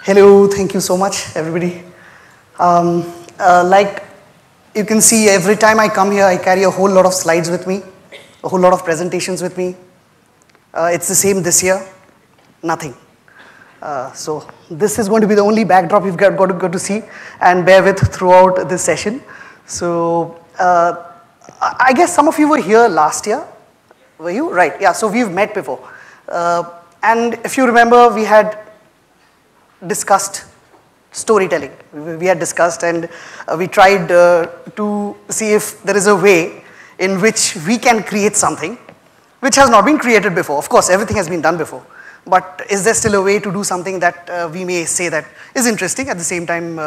Hello, thank you so much, everybody. Like you can see, every time I come here, I carry a whole lot of slides with me, a whole lot of presentations with me. It's the same this year, nothing. So this is going to be the only backdrop you've got to see and bear with throughout this session. So I guess some of you were here last year. Were you? Right, yeah, so we've met before. And if you remember, we had discussed storytelling. We had discussed and we tried to see if there is a way in which we can create something which has not been created before. Of course, everything has been done before. But is there still a way to do something that we may say that is interesting, at the same time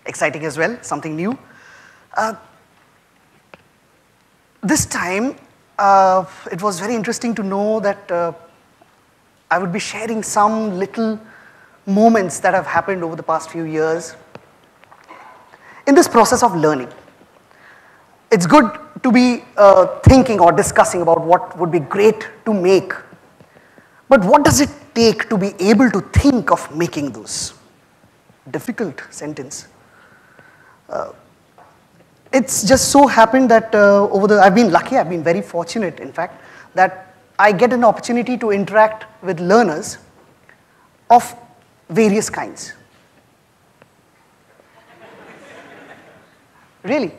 exciting as well, something new? This time, it was very interesting to know that I would be sharing some little moments that have happened over the past few years in this process of learning. It's good to be thinking or discussing about what would be great to make, but what does it take to be able to think of making those? Difficult sentence. It's just so happened that I've been lucky, I've been very fortunate in fact, that I get an opportunity to interact with learners of various kinds. Really.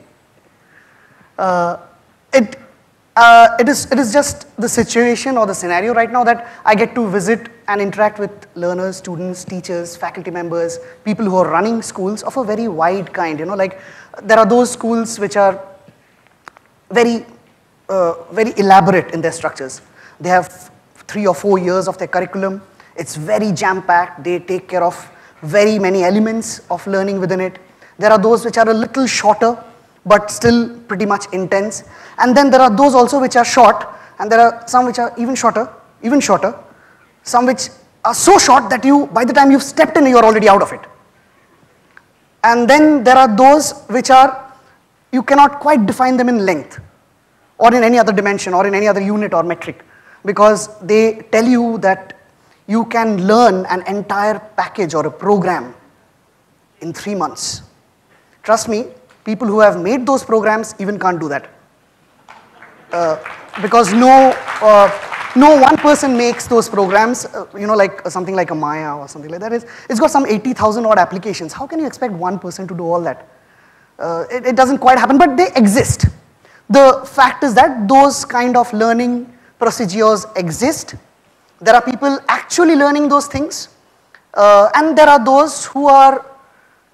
It is just the situation or the scenario right now that I get to visit and interact with learners, students, teachers, faculty members, people who are running schools of a very wide kind. Like there are those schools which are very elaborate in their structures. They have 3 or 4 years of their curriculum. It's very jam-packed. They take care of very many elements of learning within it. There are those which are a little shorter, but still pretty much intense. And then there are those also which are short, and there are some which are even shorter, some which are so short that by the time you've stepped in, you're already out of it. And then there are those which you cannot quite define them in length, or in any other dimension, or in any other unit or metric, because they tell you that you can learn an entire package or a program in 3 months. Trust me, people who have made those programs even can't do that. Because no one person makes those programs, like something like a Maya or something like that. It's got some 80,000 odd applications. How can you expect one person to do all that? It doesn't quite happen, but they exist. The fact is that those kind of learning procedures exist. There are people actually learning those things, and there are those who are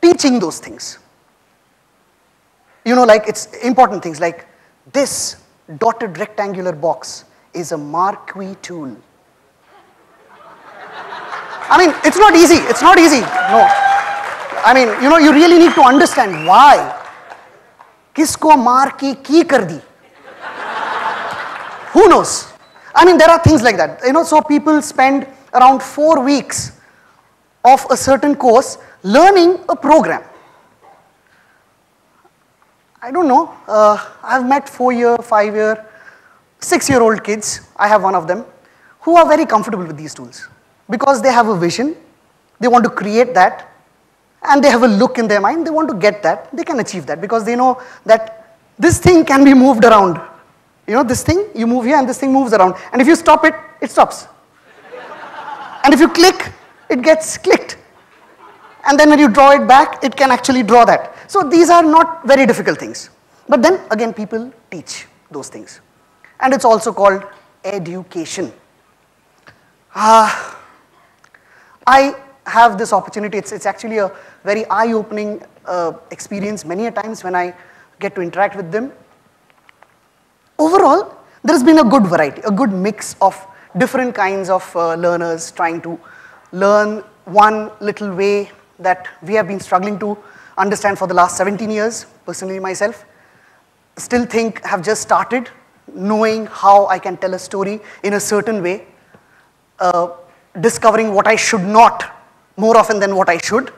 teaching those things. Like it's important things like this dotted rectangular box is a marquee tool. I mean, it's not easy. It's not easy. No. I mean, you really need to understand why. Kisko marquee ki kar di? Who knows? I mean, there are things like that. So people spend around 4 weeks of a certain course learning a program. I don't know. I've met 4-year, 5-year, 6-year-old kids. I have one of them who are very comfortable with these tools because they have a vision. They want to create that, and they have a look in their mind. They want to get that. They can achieve that because they know that this thing can be moved around. This thing, you move here and this thing moves around. And if you stop it, it stops. And if you click, it gets clicked. And then when you draw it back, it can actually draw that. So these are not very difficult things. But then again, people teach those things. And it's also called education. I have this opportunity. It's actually a very eye-opening experience many a times when I get to interact with them. Overall, there has been a good variety, a good mix of different kinds of learners trying to learn one little way that we have been struggling to understand for the last 17 years, personally myself. Still have just started knowing how I can tell a story in a certain way, discovering what I should not more often than what I should.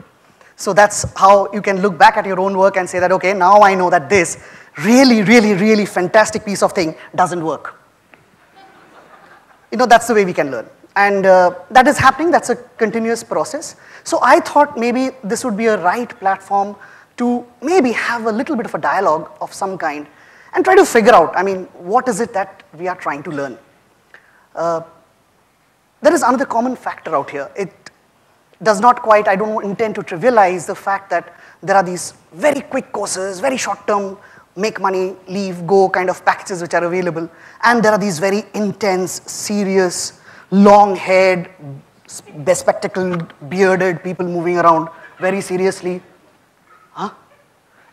So that's how you can look back at your own work and say that, okay, now I know that this really, really, really fantastic piece of thing doesn't work. That's the way we can learn. And that is happening, that's a continuous process. So I thought maybe this would be a right platform to maybe have a little bit of a dialogue of some kind and try to figure out, I mean, what is it that we are trying to learn? There is another common factor out here. It does not quite, I don't intend to trivialize the fact that there are these very quick courses, very short-term, make money, leave, go kind of packages which are available. And there are these very intense, serious, long-haired, bespectacled, bearded people moving around very seriously. Huh?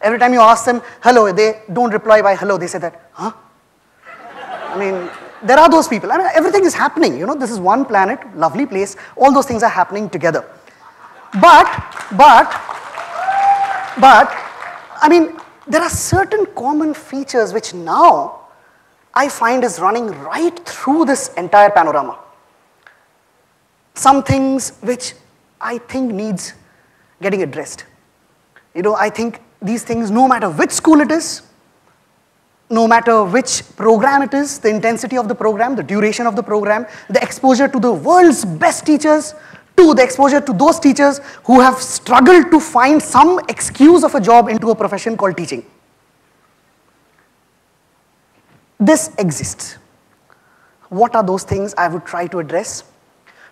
Every time you ask them, hello, they don't reply by hello, they say that, huh? I mean, there are those people. I mean, everything is happening, you know, this is one planet, lovely place, all those things are happening together. But, I mean, there are certain common features which now I find is running right through this entire panorama. Some things which I think needs getting addressed. You know, I think these things, no matter which school it is, no matter which program it is, the intensity of the program, the duration of the program, the exposure to the world's best teachers, to the exposure to those teachers who have struggled to find some excuse of a job into a profession called teaching. This exists. What are those things I would try to address?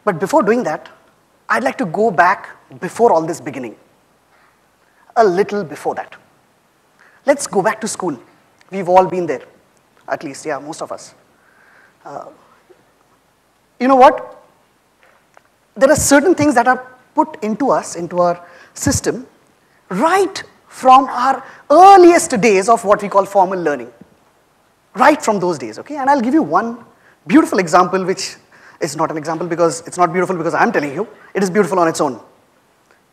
But before doing that, I'd like to go back before all this beginning. A little before that. Let's go back to school. We've all been there. At least, yeah, most of us. You know what? There are certain things that are put into us, into our system, right from our earliest days of what we call formal learning. Right from those days, okay? And I'll give you one beautiful example, which is not an example because it's not beautiful because I'm telling you. It is beautiful on its own.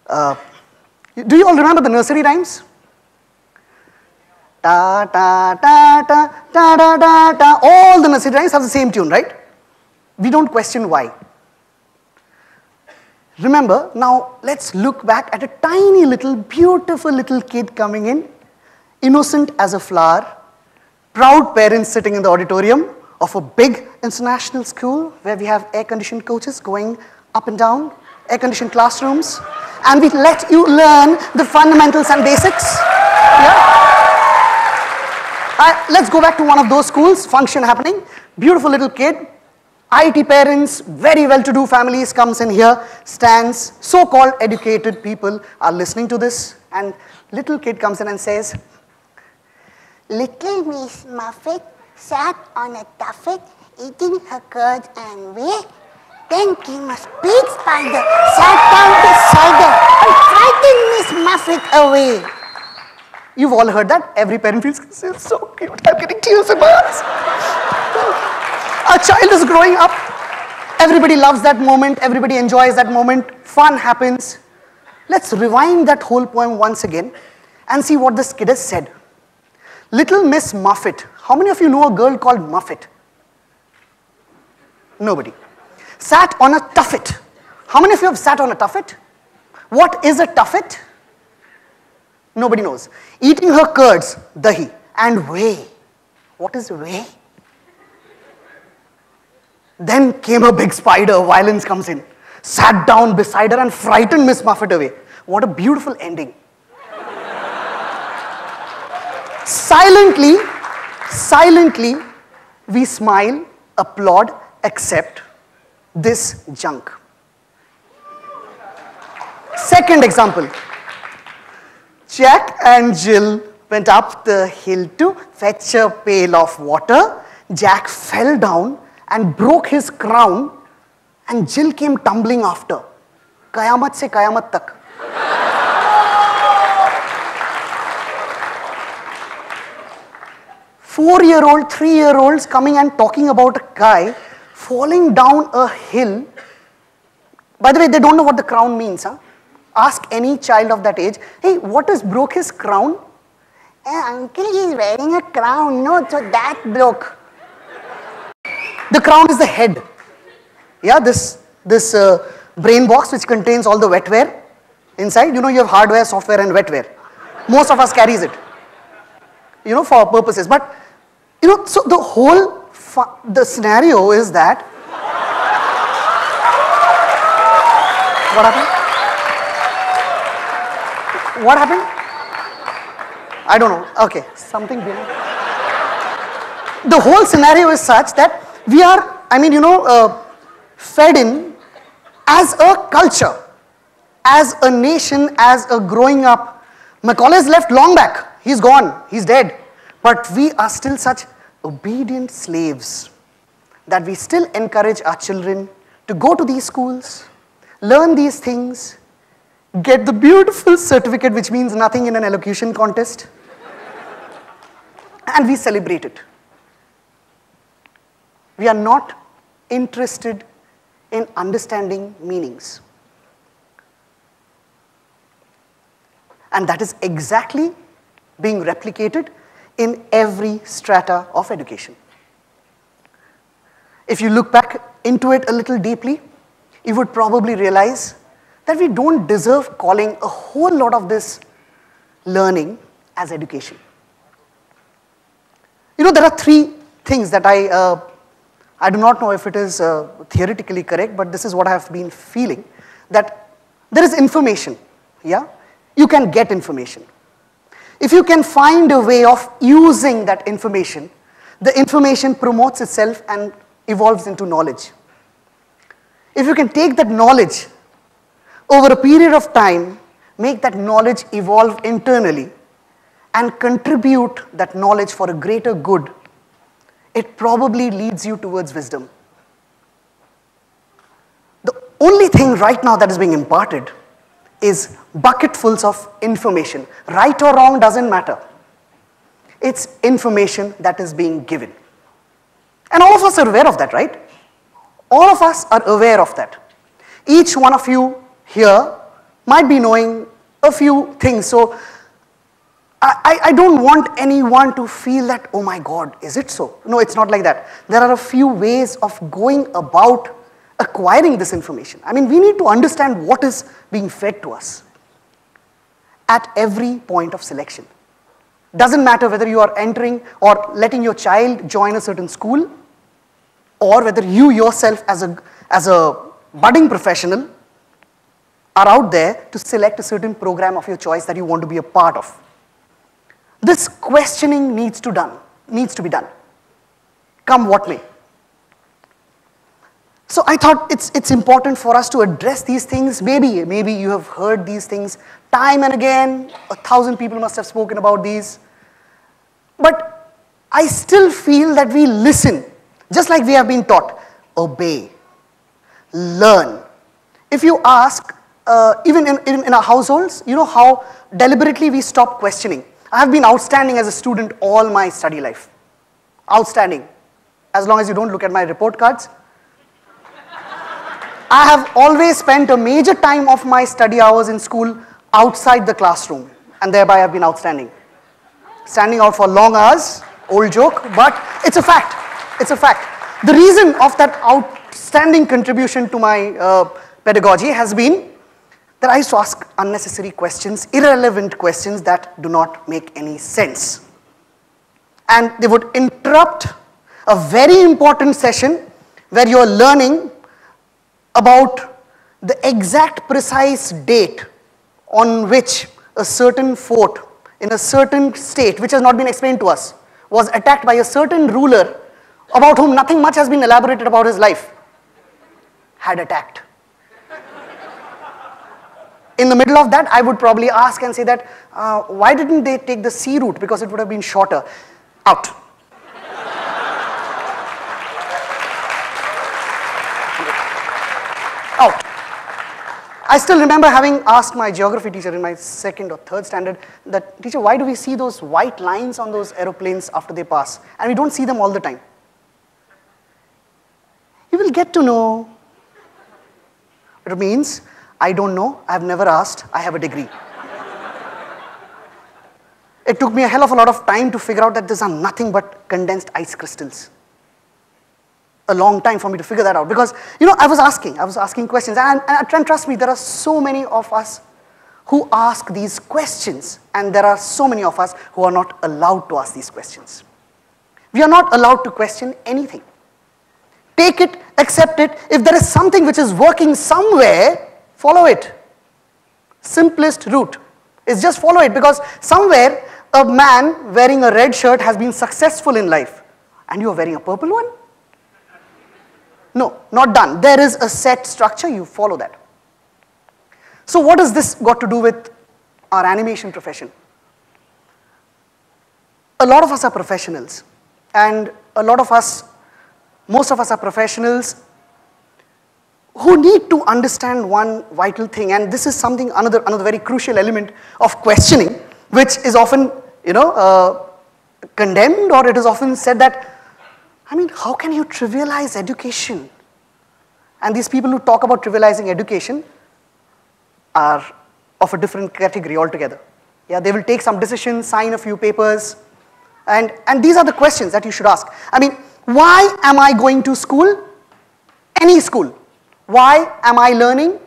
Do you all remember the nursery rhymes? Ta, ta, ta, ta, ta, ta, ta, ta. All the nursery rhymes have the same tune, right? We don't question why. Remember, now let's look back at a tiny little, beautiful little kid coming in, innocent as a flower, proud parents sitting in the auditorium of a big international school where we have air-conditioned coaches going up and down, air-conditioned classrooms, and we let you learn the fundamentals and basics. Yeah? Let's go back to one of those schools, function happening, beautiful little kid, IT parents, very well-to-do families comes in here, stands, so-called educated people are listening to this, and little kid comes in and says, Little Miss Muffet sat on a tuffet, eating her curds and whey. Then came a big spider, sat down beside her, and frightened Miss Muffet away. You've all heard that. Every parent feels, this is so cute. I'm getting tears in my eyes. A child is growing up. Everybody loves that moment. Everybody enjoys that moment. Fun happens. Let's rewind that whole poem once again and see what this kid has said. Little Miss Muffet. How many of you know a girl called Muffet? Nobody. Sat on a tuffet. How many of you have sat on a tuffet? What is a tuffet? Nobody knows. Eating her curds, dahi, and whey. What is whey? Then came a big spider, violence comes in. Sat down beside her and frightened Miss Muffet away. What a beautiful ending. Silently, we smile, applaud, accept this junk. Second example. Jack and Jill went up the hill to fetch a pail of water. Jack fell down and broke his crown, and Jill came tumbling after. Qayamat se qayamat tak. Four-year-old, 3-year-olds coming and talking about a guy falling down a hill. By the way, they don't know what the crown means. Huh? Ask any child of that age, hey, what is broke his crown? Uncle, he's wearing a crown. No, so that broke. The crown is the head. Yeah, this brain box which contains all the wetware inside. You know, you have hardware, software, and wetware. Most of us carries it, you know, for purposes. But, you know, so the whole, the scenario is that What happened? What happened? I don't know. Okay, something behind. The whole scenario is such that we are, fed in as a culture, as a nation, as a growing up. Macaulay's left long back. He's gone. He's dead. But we are still such obedient slaves that we still encourage our children to go to these schools, learn these things, get the beautiful certificate which means nothing in an elocution contest, and we celebrate it. We are not interested in understanding meanings. And that is exactly being replicated in every strata of education. If you look back into it a little deeply, you would probably realize that we don't deserve calling a whole lot of this learning as education. There are three things that I do not know if it is theoretically correct, but this is what I have been feeling, that there is information, yeah? You can get information. If you can find a way of using that information, the information promotes itself and evolves into knowledge. If you can take that knowledge over a period of time, make that knowledge evolve internally, and contribute that knowledge for a greater good, it probably leads you towards wisdom. The only thing right now that is being imparted is bucketfuls of information. Right or wrong doesn't matter. It's information that is being given. And all of us are aware of that, right? All of us are aware of that. Each one of you here might be knowing a few things. So I don't want anyone to feel that, oh my God, is it so? No, it's not like that. There are a few ways of going about acquiring this information. We need to understand what is being fed to us at every point of selection. Doesn't matter whether you are entering or letting your child join a certain school, or whether you yourself as a budding professional are out there to select a certain program of your choice that you want to be a part of. This questioning needs to be done, come what may. So I thought it's important for us to address these things. Maybe you have heard these things time and again. 1,000 people must have spoken about these. But I still feel that we listen, just like we have been taught. Obey, learn. If you ask, even in our households, you know how deliberately we stop questioning. I have been outstanding as a student all my study life. Outstanding. As long as you don't look at my report cards. I have always spent a major time of my study hours in school outside the classroom, and thereby I have been outstanding. Standing out for long hours, old joke, but it's a fact. It's a fact. The reason of that outstanding contribution to my pedagogy has been that I used to ask unnecessary questions, irrelevant questions that do not make any sense. And they would interrupt a very important session where you're learning about the exact precise date on which a certain fort in a certain state, which has not been explained to us, was attacked by a certain ruler about whom nothing much has been elaborated about his life, had attacked. In the middle of that, I would probably ask and say that, why didn't they take the sea route? Because it would have been shorter. Out. Out. I still remember having asked my geography teacher in my second or third standard that, teacher, why do we see those white lines on those aeroplanes after they pass? And we don't see them all the time. You will get to know. It means, I don't know, I have never asked, I have a degree. It took me a hell of a lot of time to figure out that these are nothing but condensed ice crystals. A long time for me to figure that out because, I was asking questions and trust me, there are so many of us who ask these questions and there are so many of us who are not allowed to ask these questions. We are not allowed to question anything. Take it, accept it. If there is something which is working somewhere, Follow it. Simplest route is just follow it, because somewhere a man wearing a red shirt has been successful in life and you are wearing a purple one. No, not done. There is a set structure, you follow that. So what has this got to do with our animation profession? A lot of us are professionals, and most of us are professionals who need to understand one vital thing, and this is something, another very crucial element of questioning, which is often, condemned, or it is often said that, I mean, how can you trivialize education? And these people who talk about trivializing education are of a different category altogether. Yeah, they will take some decisions, sign a few papers, and these are the questions that you should ask. I mean, why am I going to school? Any school. Why am I learning?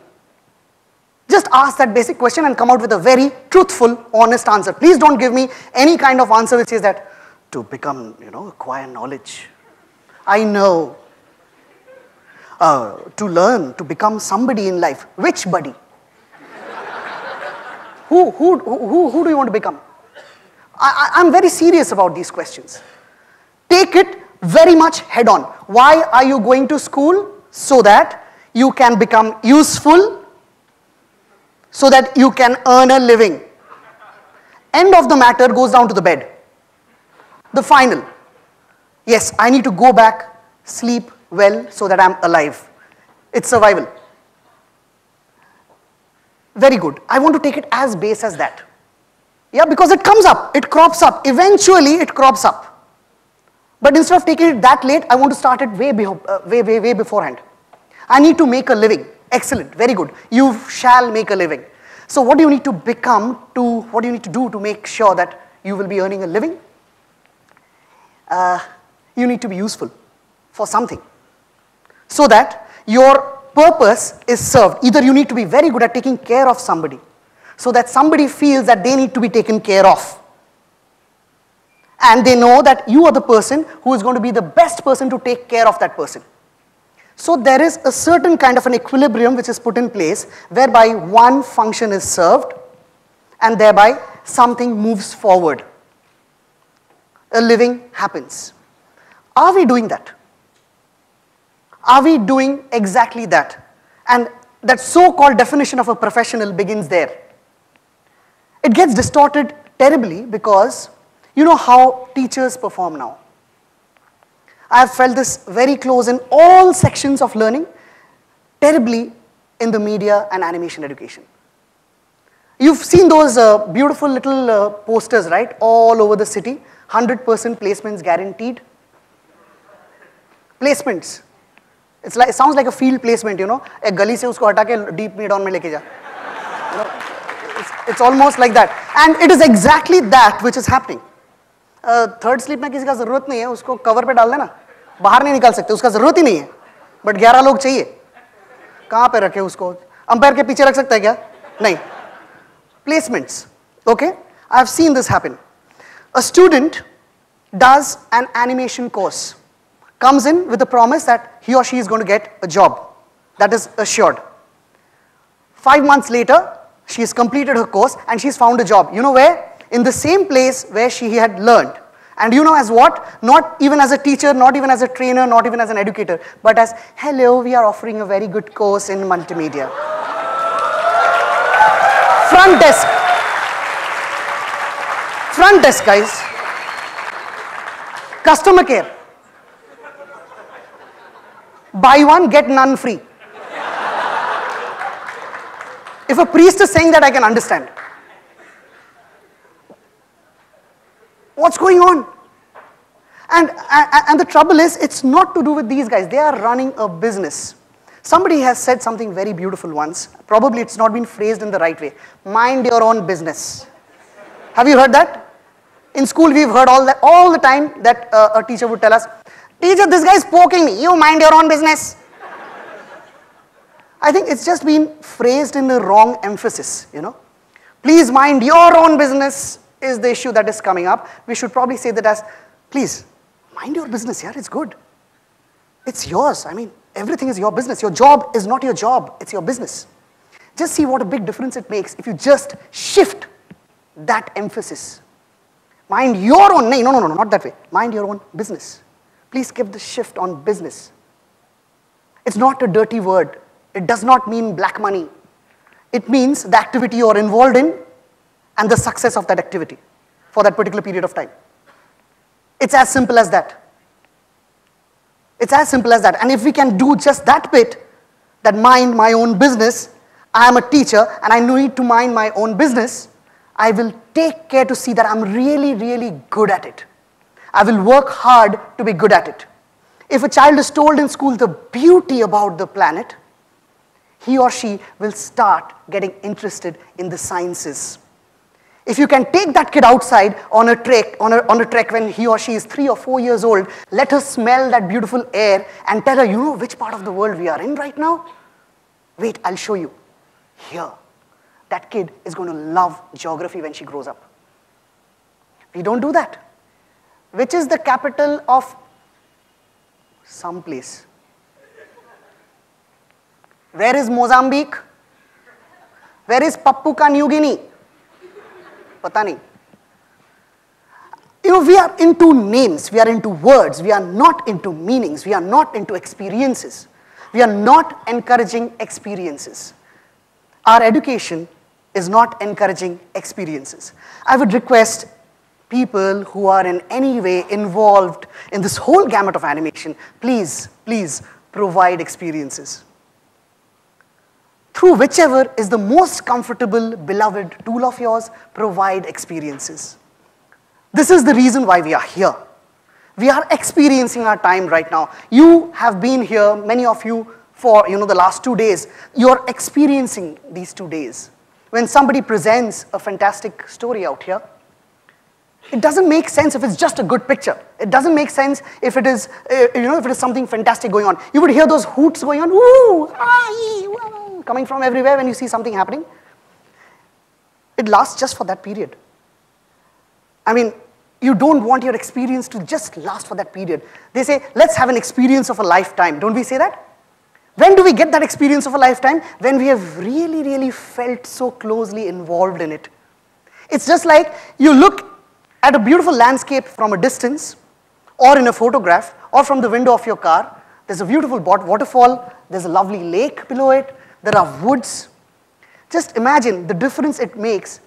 Just ask that basic question and come out with a very truthful, honest answer. Please don't give me any kind of answer which says that to become, acquire knowledge. I know. To learn, to become somebody in life. Which buddy? Who do you want to become? I'm very serious about these questions. Take it very much head on. Why are you going to school? So that you can become useful, so that you can earn a living. End of the matter goes down to the bed. The final. Yes, I need to go back, sleep well so that I'm alive. It's survival. Very good. I want to take it as base as that. Yeah, because it comes up, it crops up. Eventually, it crops up. But instead of taking it that late, I want to start it way beforehand. I need to make a living. Excellent, very good. You shall make a living. So what do you need to become to, what do you need to do to make sure that you will be earning a living? You need to be useful for something, so that your purpose is served. Either you need to be very good at taking care of somebody, so that somebody feels that they need to be taken care of. And they know that you are the person who is going to be the best person to take care of that person. So there is a certain kind of an equilibrium which is put in place, whereby one function is served and thereby something moves forward. A living happens. Are we doing that? Are we doing exactly that? And that so-called definition of a professional begins there. It gets distorted terribly because you know how teachers perform now. I have felt this very close in all sections of learning, terribly in the media and animation education. You've seen those beautiful little posters, right? All over the city, 100% placements guaranteed. Placements. It sounds like a field placement, you know. एक गली से उसको हटा के deep mid on में लेके जा. You know, it's almost like that. And it is exactly that which is happening. Third slip में किसी का जरूरत नहीं है, उसको कवर पे डाल देना, बाहर नहीं निकाल सकते, उसका जरूरत ही नहीं है, बट 11 लोग चाहिए. कहाँ पे रखे उसको? अंपायर के पीछे रख सकता है क्या? नहीं. Placements. Okay, I have seen this happen. A student does an animation course, comes in with the promise that he or she is going to get a job. That is assured. 5 months later, she has completed her course and she's found a job. You know where? In the same place where she had learned. And you know as what? Not even as a teacher, not even as a trainer, not even as an educator, but as, hello, we are offering a very good course in multimedia. Front desk. Front desk, guys. Customer care. Buy one, get none free. If a priest is saying that, I can understand. What's going on? And the trouble is, it's not to do with these guys. They are running a business. Somebody has said something very beautiful once. Probably it's not been phrased in the right way. Mind your own business. Have you heard that? In school, we've heard all the time that a teacher would tell us, teacher, this guy is poking me. You mind your own business. I think it's just been phrased in the wrong emphasis, you know. Please mind your own business is the issue that is coming up. We should probably say that as, please, mind your business, yeah, it's good. It's yours. I mean, everything is your business. Your job is not your job, it's your business. Just see what a big difference it makes if you just shift that emphasis. Mind your own, no, not that way. Mind your own business. Please keep the shift on business. It's not a dirty word. It does not mean black money. It means the activity you're involved in and the success of that activity for that particular period of time. It's as simple as that. It's as simple as that. And if we can do just that bit, that mind my own business, I am a teacher and I need to mind my own business, I will take care to see that I'm really, really good at it. I will work hard to be good at it. If a child is told in school the beauty about the planet, he or she will start getting interested in the sciences. If you can take that kid outside on a trek when he or she is 3 or 4 years old, let her smell that beautiful air and tell her, you know which part of the world we are in right now? Wait, I'll show you. Here. That kid is going to love geography when she grows up. We don't do that. Which is the capital of some place? Where is Mozambique? Where is Papua New Guinea? Pata nahi. You know, we are into names, we are into words, we are not into meanings, we are not into experiences. We are not encouraging experiences. Our education is not encouraging experiences. I would request people who are in any way involved in this whole gamut of animation, please provide experiences. Through whichever is the most comfortable, beloved tool of yours, provide experiences. This is the reason why we are here. We are experiencing our time right now. You have been here, many of you, for the last 2 days. You're experiencing these 2 days. When somebody presents a fantastic story out here, it doesn't make sense if it's just a good picture. It doesn't make sense if it is, if it is something fantastic going on. You would hear those hoots going on, woo, ah, coming from everywhere when you see something happening. It lasts just for that period. I mean, you don't want your experience to just last for that period. They say, let's have an experience of a lifetime. Don't we say that? When do we get that experience of a lifetime? When we have really, really felt so closely involved in it. It's just like you look at a beautiful landscape from a distance, or in a photograph, or from the window of your car. There's a beautiful waterfall, there's a lovely lake below it, there are woods. Just imagine the difference it makes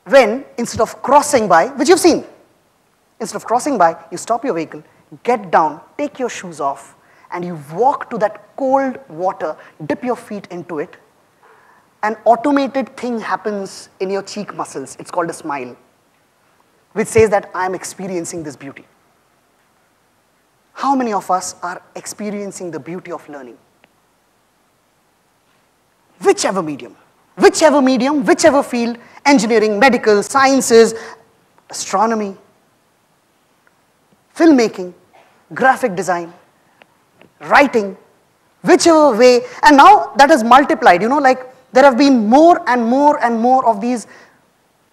when, instead of crossing by, which you've seen, instead of crossing by, you stop your vehicle, get down, take your shoes off, and you walk to that cold water, dip your feet into it. An automated thing happens in your cheek muscles. It's called a smile, which says that I'm experiencing this beauty. How many of us are experiencing the beauty of learning? Whichever medium, whichever field, engineering, medical, sciences, astronomy, filmmaking, graphic design, writing, whichever way, and now that has multiplied, like there have been more and more and more of these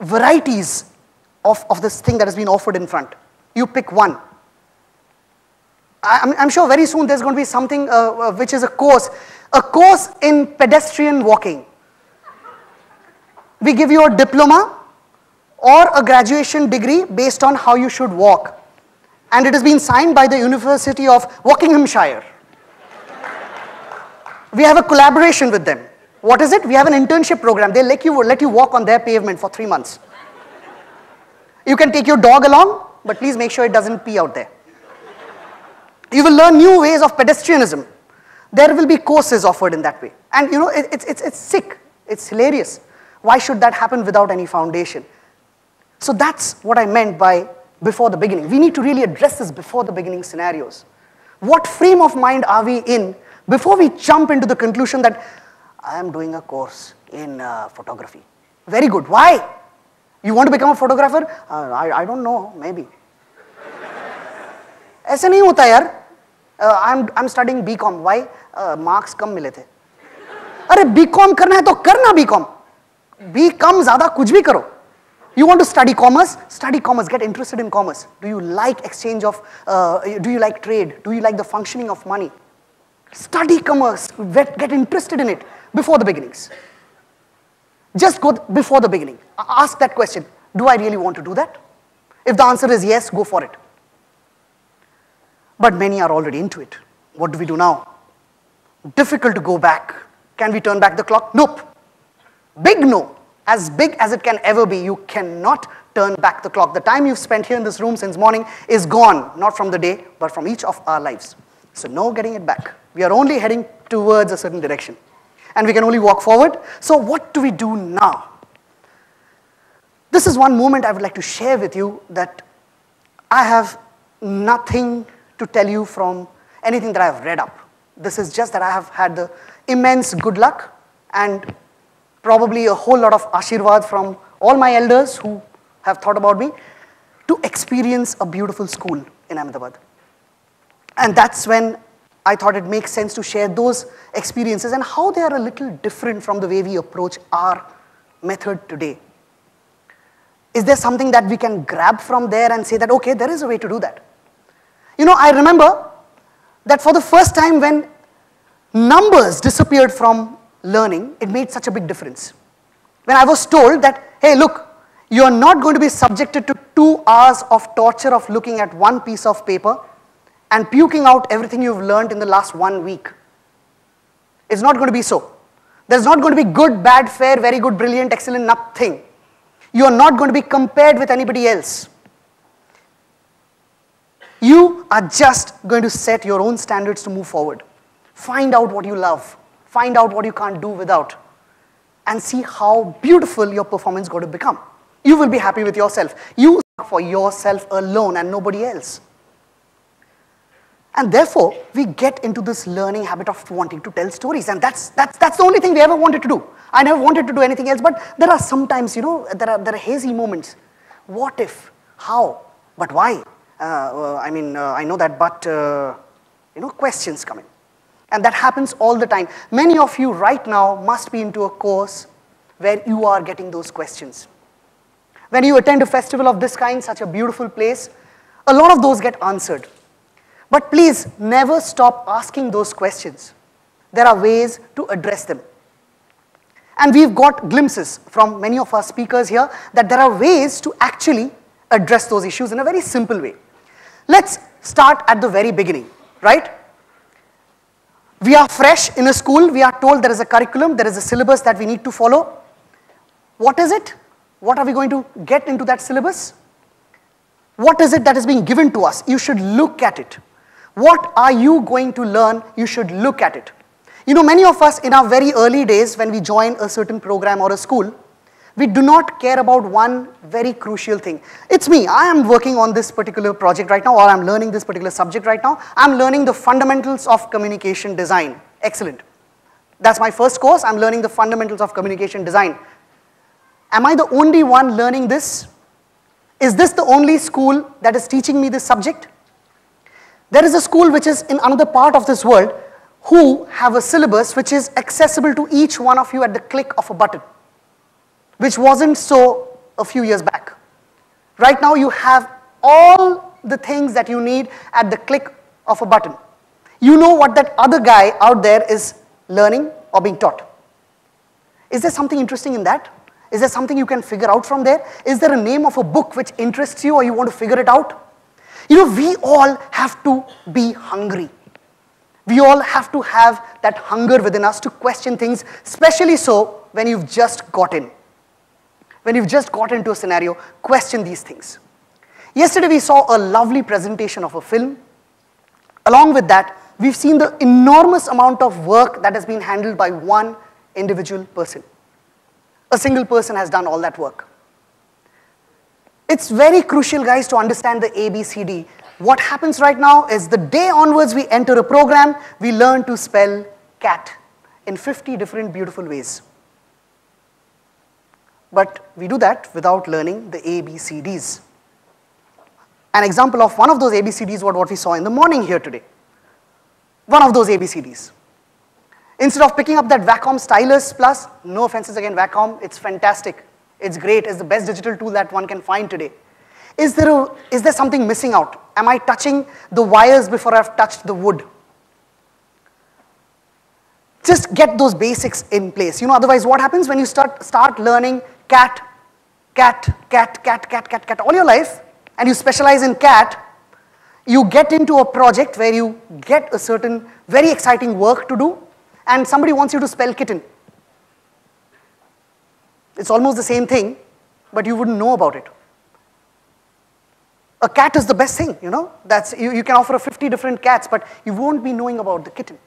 varieties of this thing that has been offered in front. You pick one. I'm sure very soon there's going to be something which is a course in pedestrian walking. We give you a diploma or a graduation degree based on how you should walk. And it has been signed by the University of Buckinghamshire. We have a collaboration with them. What is it? We have an internship program. They let you walk on their pavement for 3 months. You can take your dog along, but please make sure it doesn't pee out there. You will learn new ways of pedestrianism. There will be courses offered in that way. And it's sick. It's hilarious. Why should that happen without any foundation? So that's what I meant by before the beginning. We need to really address this before the beginning scenarios. What frame of mind are we in before we jump into the conclusion that I am doing a course in photography? Very good. Why? You want to become a photographer? I don't know, maybe. ऐसे नहीं होता यार. I'm studying BCom. Why? Marks कम मिले थे. अरे BCom करना है तो करना BCom. BCom ज़्यादा कुछ भी करो. You want to study commerce? Study commerce. Get interested in commerce. Do you like exchange of? Do you like trade? Do you like the functioning of money? Study commerce. Get interested in it before the beginnings. Just go before the beginning. Ask that question, do I really want to do that? If the answer is yes, go for it. But many are already into it. What do we do now? Difficult to go back. Can we turn back the clock? Nope. Big no. As big as it can ever be, you cannot turn back the clock. The time you've spent here in this room since morning is gone, not from the day, but from each of our lives. So no getting it back. We are only heading towards a certain direction. And we can only walk forward. So what do we do now? This is one moment I would like to share with you that I have nothing to tell you from anything that I have read up. This is just that I have had the immense good luck and probably a whole lot of ashirwad from all my elders who have thought about me to experience a beautiful school in Ahmedabad. And that's when I thought it makes sense to share those experiences and how they are a little different from the way we approach our method today. Is there something that we can grab from there and say that, okay, there is a way to do that? You know, I remember that for the first time when numbers disappeared from learning, it made such a big difference. When I was told that, hey, look, you're not going to be subjected to 2 hours of torture of looking at one piece of paper and puking out everything you've learned in the last 1 week. It's not going to be so. There's not going to be good, bad, fair, very good, brilliant, excellent, nothing. You're not going to be compared with anybody else. You are just going to set your own standards to move forward. Find out what you love. Find out what you can't do without. And see how beautiful your performance is going to become. You will be happy with yourself. You work for yourself alone and nobody else. And therefore, we get into this learning habit of wanting to tell stories. And that's the only thing we ever wanted to do. I never wanted to do anything else. But there are sometimes, you know, there are hazy moments. What if? How? But why? I know that, but, questions come in. And that happens all the time. Many of you right now must be into a course where you are getting those questions. When you attend a festival of this kind, such a beautiful place, a lot of those get answered. But please, never stop asking those questions. There are ways to address them. And we've got glimpses from many of our speakers here that there are ways to actually address those issues in a very simple way. Let's start at the very beginning, right? We are fresh in a school. We are told there is a curriculum, there is a syllabus that we need to follow. What is it? What are we going to get into that syllabus? What is it that is being given to us? You should look at it. What are you going to learn? You should look at it. You know, many of us in our very early days when we join a certain program or a school, we do not care about one very crucial thing. It's me. I am working on this particular project right now, or I'm learning this particular subject right now. I'm learning the fundamentals of communication design. Excellent. That's my first course. I'm learning the fundamentals of communication design. Am I the only one learning this? Is this the only school that is teaching me this subject? There is a school which is in another part of this world who have a syllabus which is accessible to each one of you at the click of a button, which wasn't so a few years back. Right now you have all the things that you need at the click of a button. You know what that other guy out there is learning or being taught. Is there something interesting in that? Is there something you can figure out from there? Is there a name of a book which interests you or you want to figure it out? You know, we all have to be hungry. We all have to have that hunger within us to question things, especially so when you've just got in. When you've just got into a scenario, question these things. Yesterday we saw a lovely presentation of a film. Along with that, we've seen the enormous amount of work that has been handled by one individual person. A single person has done all that work. It's very crucial, guys, to understand the ABCD. What happens right now is the day onwards we enter a program, we learn to spell cat in 50 different beautiful ways. But we do that without learning the ABCDs. An example of one of those ABCDs was what we saw in the morning here today. One of those ABCDs. Instead of picking up that Wacom Stylus Plus, no offenses again Wacom, it's fantastic. It's great, it's the best digital tool that one can find today. Is there something missing out? Am I touching the wires before I've touched the wood? Just get those basics in place. You know, otherwise what happens when you start learning cat all your life, and you specialize in cat, you get into a project where you get a certain very exciting work to do, and somebody wants you to spell kitten. It's almost the same thing, but you wouldn't know about it. A cat is the best thing, you know. You can offer 50 different cats, but you won't be knowing about the kitten.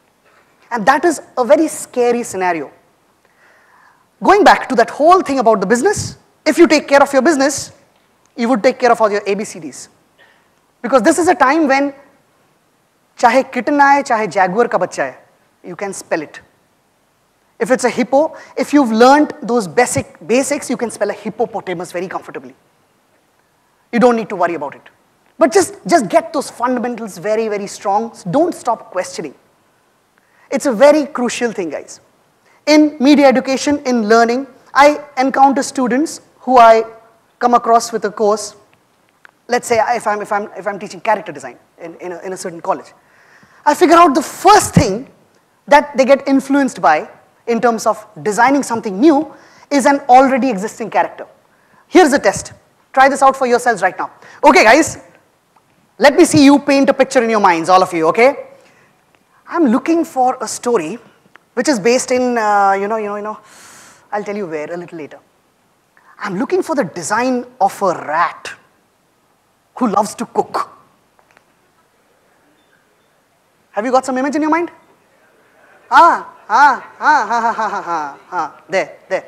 And that is a very scary scenario. Going back to that whole thing about the business, if you take care of your business, you would take care of all your ABCDs. Because this is a time when chahe kitten aaye, chahe jaguar ka bachcha hai, you can spell it. If it's a hippo, if you've learned those basics, you can spell a hippopotamus very comfortably. You don't need to worry about it. But just get those fundamentals very, very strong. Don't stop questioning. It's a very crucial thing, guys. In media education, in learning, I encounter students who I come across with a course. Let's say if I'm teaching character design in a certain college. I figure out the first thing that they get influenced by in terms of designing something new is an already existing character. Here's a test. Try this out for yourselves right now. Okay, guys, let me see you paint a picture in your minds, all of you, okay? I'm looking for a story which is based in, I'll tell you where a little later. I'm looking for the design of a rat who loves to cook. Have you got some image in your mind? There.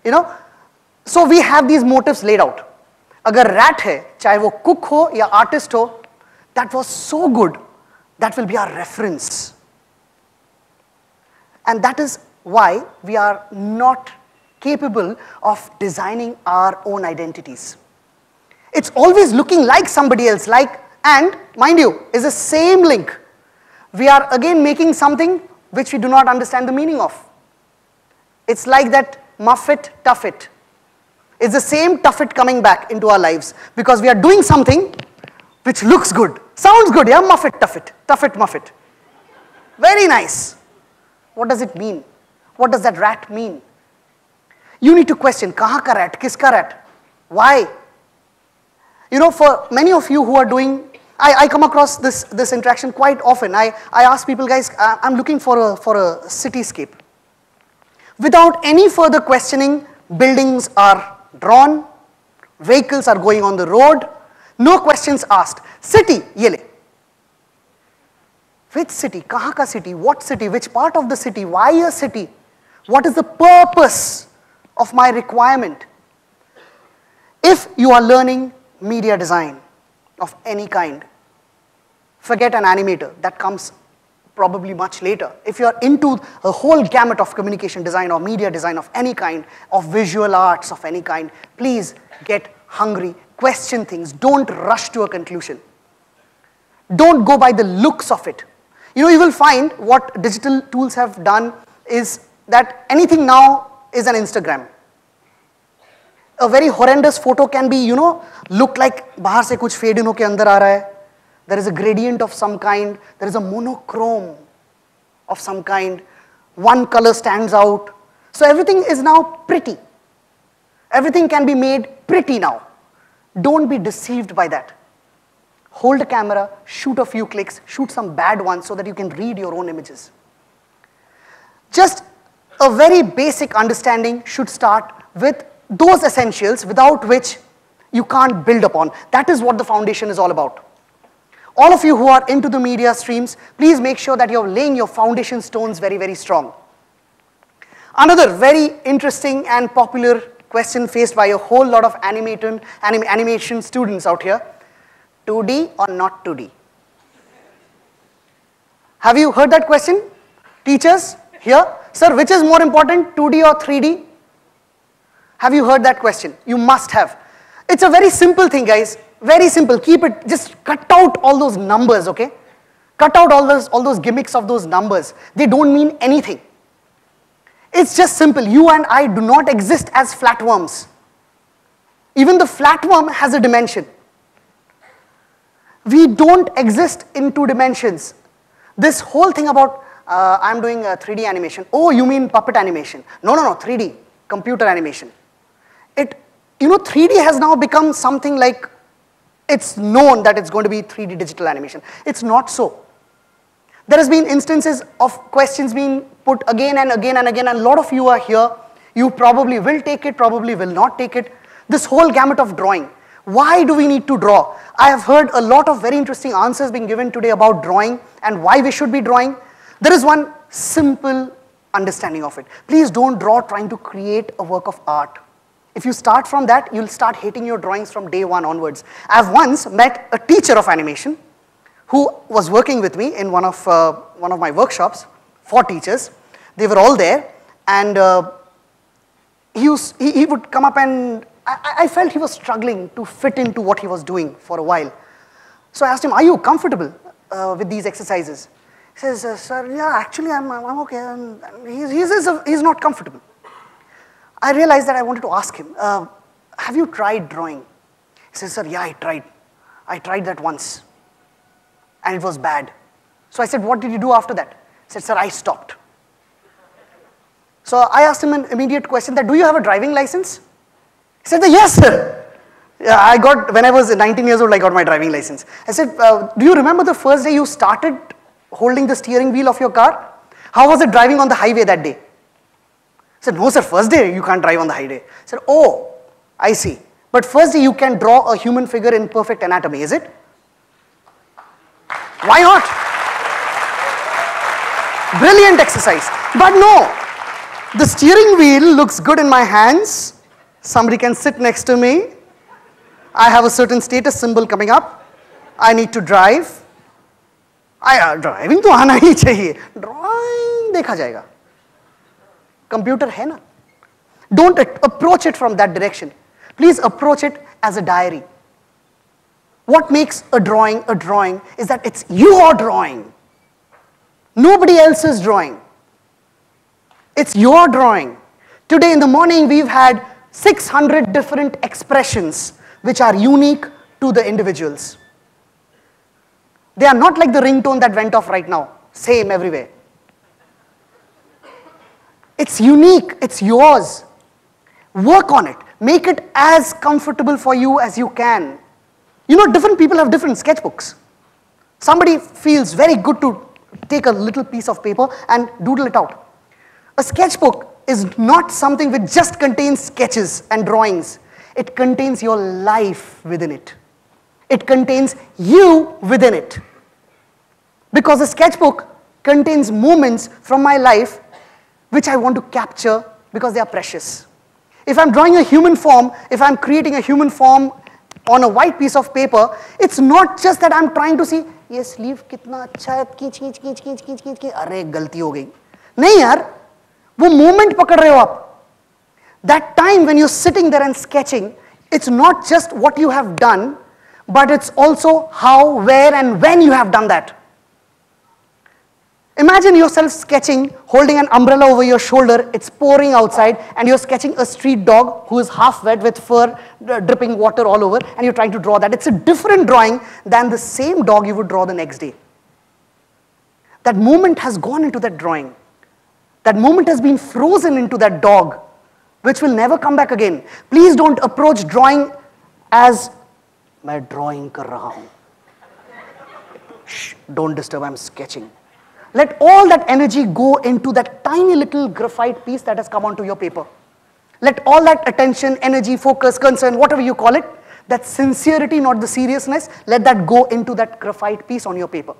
You know, so we have these motives laid out. Agar rat hai, chahe wo cook ho ya artist ho, that was so good, that will be our reference. And that is why we are not capable of designing our own identities. It's always looking like somebody else, and mind you, is the same link. We are again making something which we do not understand the meaning of. It's like that muff it, tough it. It's the same tough it coming back into our lives because we are doing something which looks good, sounds good, yeah, muff it, tough it, muff it. Very nice. What does it mean? What does that rat mean? You need to question, kahan ka rat, kiska rat? Why? You know, for many of you who are doing, I come across this interaction quite often. I ask people, guys, I'm looking for a cityscape. Without any further questioning, buildings are drawn, vehicles are going on the road, no questions asked. City, ye le. Which city? Kahan ka city? What city? Which part of the city? Why a city? What is the purpose of my requirement? If you are learning media design of any kind, forget an animator. That comes probably much later. If you are into a whole gamut of communication design or media design of any kind, of visual arts of any kind, please get hungry, question things, don't rush to a conclusion. Don't go by the looks of it. You know, you will find what digital tools have done is that anything now is an Instagram. A very horrendous photo can be, you know, look like bahar se kuch fade in hoke andar aa raha hai. There is a gradient of some kind. There is a monochrome of some kind. One color stands out. So everything is now pretty. Everything can be made pretty now. Don't be deceived by that. Hold a camera, shoot a few clicks, shoot some bad ones so that you can read your own images. Just a very basic understanding should start with those essentials without which you can't build upon. That is what the foundation is all about. All of you who are into the media streams, please make sure that you're laying your foundation stones very, very strong. Another very interesting and popular question faced by a whole lot of animation students out here, 2D or not 2D? Have you heard that question? Teachers here? Sir, which is more important, 2D or 3D? Have you heard that question? You must have. It's a very simple thing, guys. Very simple. Keep it, just cut out all those numbers, okay? Cut out all those gimmicks of those numbers. They don't mean anything. It's just simple. You and I do not exist as flatworms. Even the flatworm has a dimension. We don't exist in 2 dimensions. This whole thing about I'm doing 3D animation. Oh, you mean puppet animation? No, no, no, 3D, computer animation. 3D has now become something like, it's known that it's going to be 3D digital animation. It's not so. There has been instances of questions being put again and again and again, and a lot of you are here. You probably will take it, probably will not take it. This whole gamut of drawing. Why do we need to draw? I have heard a lot of very interesting answers being given today about drawing and why we should be drawing. There is one simple understanding of it. Please don't draw trying to create a work of art. If you start from that, you'll start hating your drawings from day one onwards. I've once met a teacher of animation who was working with me in one of my workshops for teachers. They were all there, and he would come up, and I felt he was struggling to fit into what he was doing for a while. So I asked him, are you comfortable with these exercises? He says, sir, yeah, actually I'm okay. And he says he's not comfortable. I realized that I wanted to ask him, have you tried drawing? He says, sir, yeah, I tried. I tried that once, and it was bad. So I said, what did you do after that? He said, sir, I stopped. So I asked him an immediate question that, do you have a driving license? He said, yes, sir. Yeah, when I was 19 years old, I got my driving license. I said, do you remember the first day you started holding the steering wheel of your car? How was it driving on the highway that day? I said, no, sir, first day you can't drive on the highway. I said, oh, I see. But first day you can draw a human figure in perfect anatomy, is it? Why not? Brilliant exercise. But no, the steering wheel looks good in my hands. Somebody can sit next to me. I have a certain status symbol coming up. I need to drive. Driving तो आना ही चाहिए. Drawing देखा जाएगा. Computer है ना. Don't approach it from that direction. Please approach it as a diary. What makes a drawing is that it's your drawing. Nobody else's drawing. It's your drawing. Today in the morning we've had 600 different expressions which are unique to the individuals. They are not like the ringtone that went off right now, same everywhere. It's unique, it's yours. Work on it. Make it as comfortable for you as you can. You know, different people have different sketchbooks. Somebody feels very good to take a little piece of paper and doodle it out. A sketchbook is not something which just contains sketches and drawings. It contains your life within it. It contains you within it. Because a sketchbook contains moments from my life which I want to capture because they are precious. If I'm drawing a human form, if I'm creating a human form on a white piece of paper, it's not just that I'm trying to see, ये sleeve कितना अच्छा है, खींच, अरे गलती हो गई. नहीं यार, वो moment पकड़ रहे हो आप. That time when you're sitting there and sketching, it's not just what you have done, but it's also how, where, and when you have done that. Imagine yourself sketching, holding an umbrella over your shoulder, it's pouring outside, and you're sketching a street dog who is half wet with fur dripping water all over, and you're trying to draw that. It's a different drawing than the same dog you would draw the next day. That moment has gone into that drawing. That moment has been frozen into that dog, which will never come back again. Please don't approach drawing as, मैं drawing कर रहा हूँ. Shh, don't disturb, I'm sketching. Let all that energy go into that tiny little graphite piece that has come onto your paper. Let all that attention, energy, focus, concern, whatever you call it, that sincerity, not the seriousness, let that go into that graphite piece on your paper.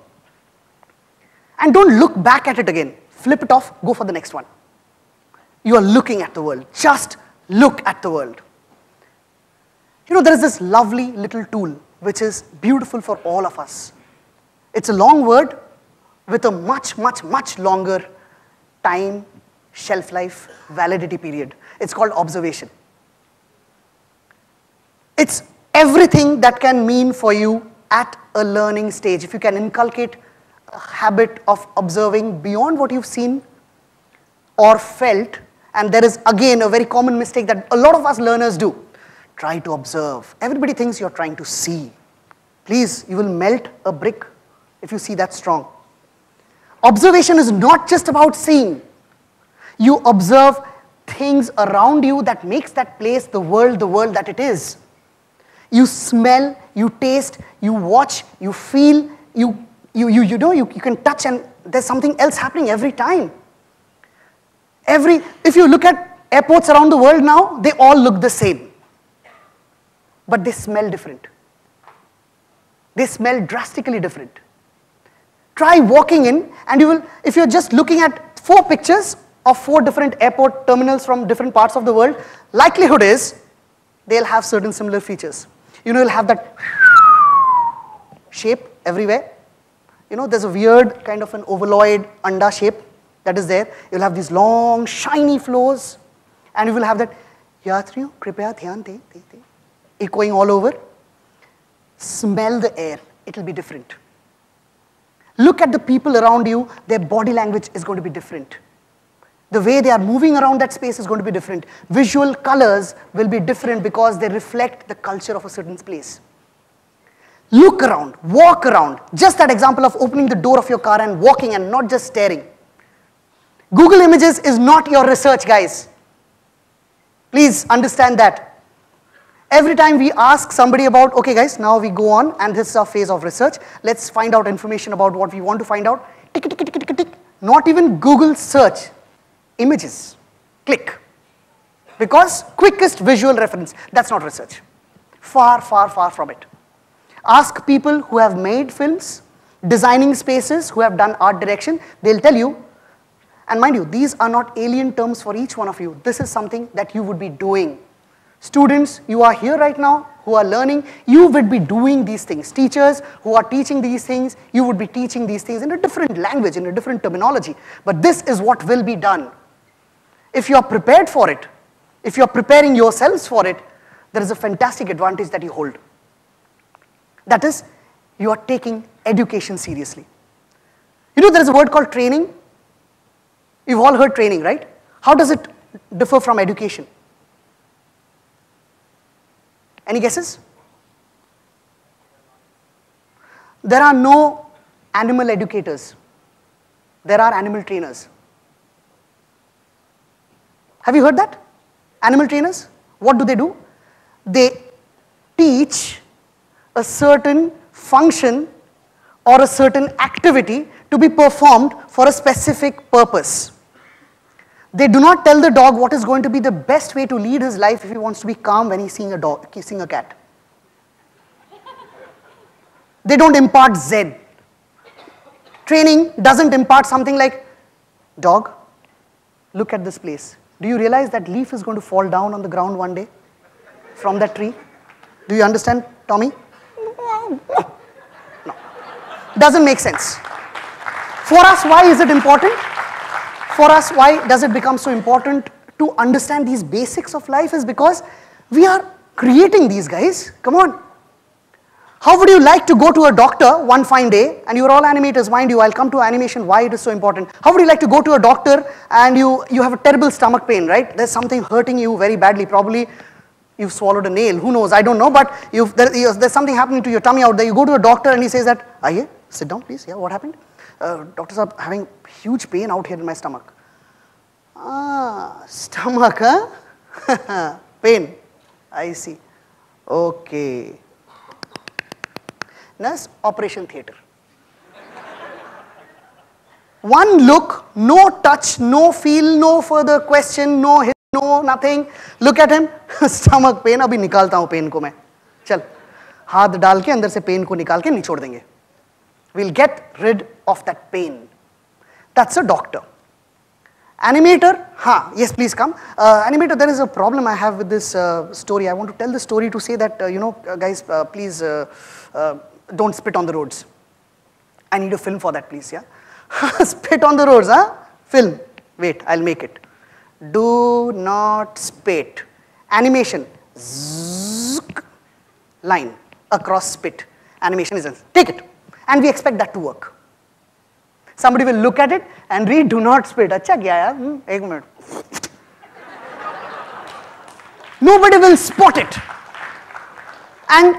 And don't look back at it again. Flip it off, go for the next one. You are looking at the world. Just look at the world. You know, there is this lovely little tool which is beautiful for all of us. It's a long word with a much, much, much longer time, shelf life, validity period. It's called observation. It's everything that can mean for you at a learning stage. If you can inculcate a habit of observing beyond what you've seen or felt, and there is again a very common mistake that a lot of us learners do. Try to observe. Everybody thinks you're trying to see. Please, you will melt a brick if you see that strong. Observation is not just about seeing. You observe things around you that makes that place, the world that it is. You smell, you taste, you watch, you feel, you can touch, and there's something else happening every time. If you look at airports around the world now, they all look the same. But they smell different. They smell drastically different. Try walking in, and you will, if you're just looking at 4 pictures of 4 different airport terminals from different parts of the world, likelihood is they'll have certain similar features. You'll have that shape everywhere. There's a weird kind of an ovaloid anda shape that is there. You'll have these long, shiny floors, and you will have that yatriyo kripaya dhyan de echoing all over. Smell the air, it'll be different. Look at the people around you, their body language is going to be different. The way they are moving around that space is going to be different. Visual colors will be different because they reflect the culture of a certain place. Look around, walk around. Just that example of opening the door of your car and walking and not just staring. Google Images is not your research, guys. Please understand that. Every time we ask somebody about, okay guys, now we go on and this is our phase of research. Let's find out information about what we want to find out. Tick, tick, tick, tick, tick. Not even Google search. Images. Click. Because quickest visual reference. That's not research. Far, far, far from it. Ask people who have made films, designing spaces, who have done art direction. They'll tell you, and mind you, these are not alien terms for each one of you. This is something that you would be doing. Students, you are here right now, who are learning, you would be doing these things. Teachers who are teaching these things, you would be teaching these things in a different language, in a different terminology. But this is what will be done. If you are prepared for it, if you are preparing yourselves for it, there is a fantastic advantage that you hold. That is, you are taking education seriously. There is a word called training. You've all heard training, right? How does it differ from education? Any guesses? There are no animal educators. There are animal trainers. Have you heard that? Animal trainers, what do? They teach a certain function or a certain activity to be performed for a specific purpose. They do not tell the dog what is going to be the best way to lead his life if he wants to be calm when he's seeing a cat. They don't impart Zen. Training doesn't impart something like, dog, look at this place. Do you realize that leaf is going to fall down on the ground one day from that tree? Do you understand, Tommy? No. Doesn't make sense. For us, why is it important? For us, why does it become so important to understand these basics of life is because we are creating these guys. Come on. How would you like to go to a doctor one fine day, and you're all animators, mind you, I'll come to animation, why it is so important. How would you like to go to a doctor and you have a terrible stomach pain, right? There's something hurting you very badly, probably you've swallowed a nail, who knows, I don't know, but there's something happening to your tummy out there. You go to a doctor and he says that, Aye, sit down please, yeah, what happened? Doctors are having huge pain out here in my stomach. Stomach, huh? Pain, I see. Okay. Nurse, operation theatre. One look, no touch, no feel, no further question, no hit, no nothing. Look at him, stomach pain, abhi nikalta hu pain ko main. Chal, haath dal ke andar se pain ko nikal ke nichod denge. We'll get rid of that pain. That's a doctor. Animator, yes, please come. Animator, there is a problem I have with this story. I want to tell the story to say that, guys, please don't spit on the roads. I need a film for that, please, yeah? Spit on the roads, huh? Film. Wait, I'll make it. Do not spit. Animation. Zzz, line across spit. Animation is, take it. And we expect that to work. Somebody will look at it and read, do not spit. Achha kya yaar? Ek minute. Nobody will spot it. And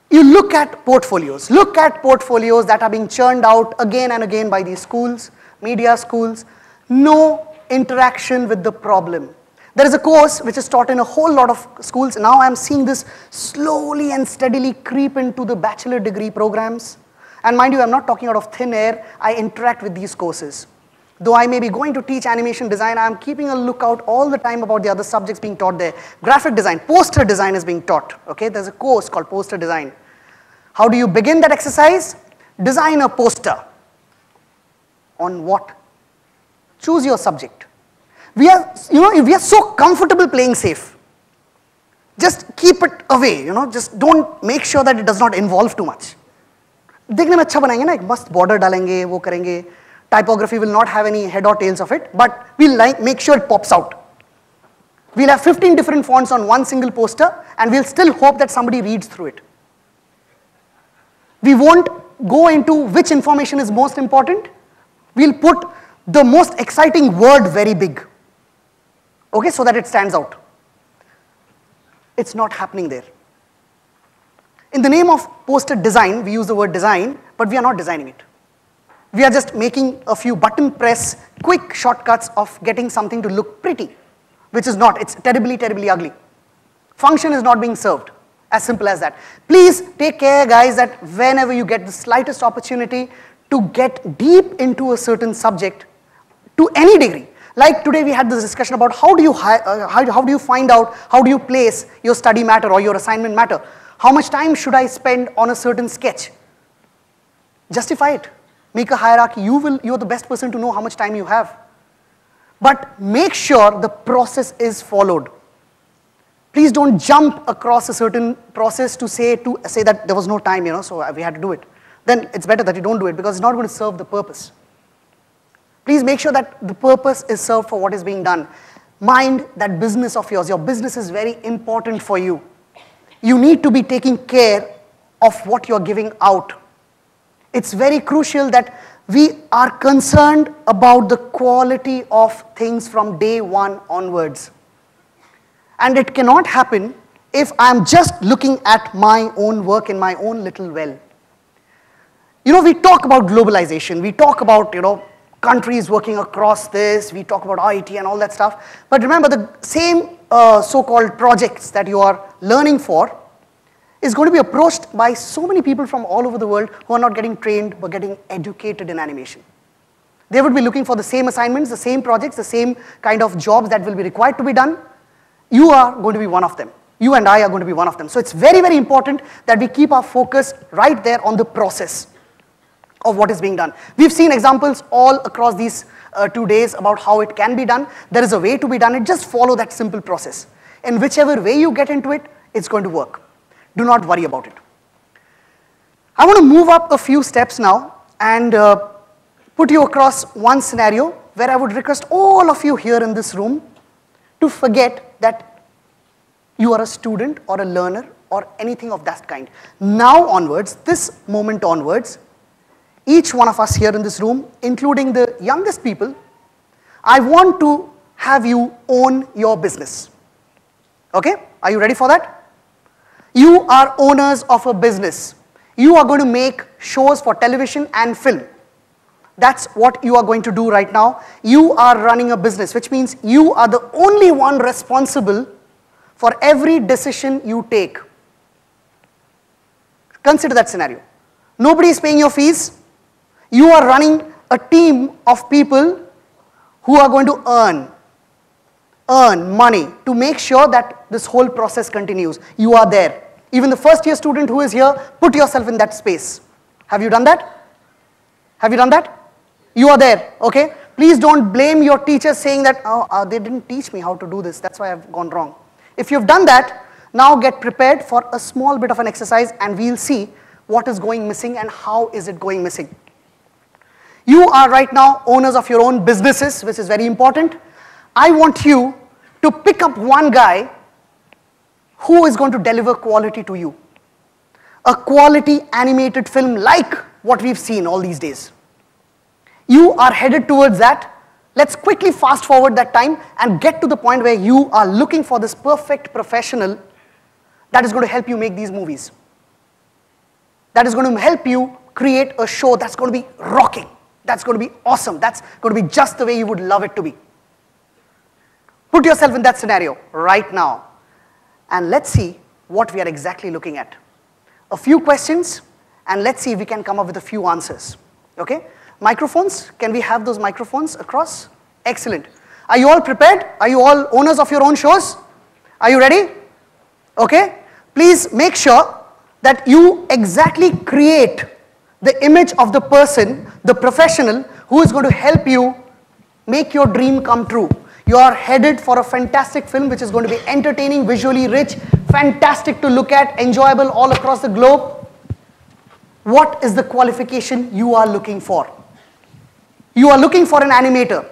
You look at portfolios. Look at portfolios that are being churned out again and again by these schools, media schools. No interaction with the problem. There is a course which is taught in a whole lot of schools. Now I'm seeing this slowly and steadily creep into the bachelor degree programs. And mind you, I'm not talking out of thin air. I interact with these courses. Though I may be going to teach animation design, I'm keeping a lookout all the time about the other subjects being taught there. Graphic design, poster design is being taught. Okay, there's a course called poster design. How do you begin that exercise? Design a poster. On what? Choose your subject. We are so comfortable playing safe. Just keep it away, just don't make sure that it does not involve too much. देखने में अच्छा बनाएंगे ना, एक मस्त border डालेंगे, वो करेंगे. Typography will not have any head or tails of it, but we'll make sure it pops out. We'll have 15 different fonts on one single poster, and we'll still hope that somebody reads through it. We won't go into which information is most important. We'll put the most exciting word very big. Okay, so that it stands out. It's not happening there. In the name of poster design, we use the word design, but we are not designing it. We are just making a few button press, quick shortcuts of getting something to look pretty, which is not. It's terribly, terribly ugly. Function is not being served. As simple as that. Please take care, guys, that whenever you get the slightest opportunity to get deep into a certain subject, to any degree. Like today we had this discussion about how do you find out, how do you place your study matter or your assignment matter? How much time should I spend on a certain sketch? Justify it. Make a hierarchy. You're the best person to know how much time you have. But make sure the process is followed. Please don't jump across a certain process to say that there was no time, so we had to do it. Then it's better that you don't do it because it's not going to serve the purpose. Please make sure that the purpose is served for what is being done. Mind that business of yours. Your business is very important for you. You need to be taking care of what you're giving out. It's very crucial that we are concerned about the quality of things from day one onwards. And it cannot happen if I'm just looking at my own work in my own little well. We talk about globalization. We talk about, countries working across this. We talk about IT and all that stuff. But remember, the same so-called projects that you are learning for is going to be approached by so many people from all over the world who are not getting trained but getting educated in animation. They would be looking for the same assignments, the same projects, the same kind of jobs that will be required to be done. You are going to be one of them. You and I are going to be one of them. So it's very, very important that we keep our focus right there on the process of what is being done. We've seen examples all across these 2 days about how it can be done. There is a way to be done. Just follow that simple process. In whichever way you get into it, it's going to work. Do not worry about it. I want to move up a few steps now and put you across one scenario where I would request all of you here in this room to forget that you are a student or a learner or anything of that kind. Now onwards, this moment onwards, each one of us here in this room, including the youngest people, I want to have you own your business. Okay? Are you ready for that? You are owners of a business. You are going to make shows for television and film. That's what you are going to do right now. You are running a business, which means you are the only one responsible for every decision you take. Consider that scenario. Nobody is paying your fees. You are running a team of people who are going to earn money to make sure that this whole process continues. You are there. Even the first year student who is here, put yourself in that space. Have you done that? Have you done that? You are there, okay? Please don't blame your teachers saying that, they didn't teach me how to do this, that's why I've gone wrong. If you've done that, now get prepared for a small bit of an exercise and we'll see what is going missing and how is it going missing. You are right now owners of your own businesses, which is very important. I want you to pick up one guy who is going to deliver quality to you. A quality animated film like what we've seen all these days. You are headed towards that. Let's quickly fast forward that time and get to the point where you are looking for this perfect professional that is going to help you make these movies. that is going to help you create a show that's going to be rocking, that's going to be awesome, that's going to be just the way you would love it to be. Put yourself in that scenario right now, and let's see what we are exactly looking at. A few questions, and let's see if we can come up with a few answers. Okay? Microphones, can we have those microphones across? Excellent. Are you all prepared? Are you all owners of your own shows? Are you ready? Okay? Please make sure that you exactly create the image of the person, the professional, who is going to help you make your dream come true. You are headed for a fantastic film which is going to be entertaining, visually rich, fantastic to look at, enjoyable all across the globe. What is the qualification you are looking for? You are looking for an animator.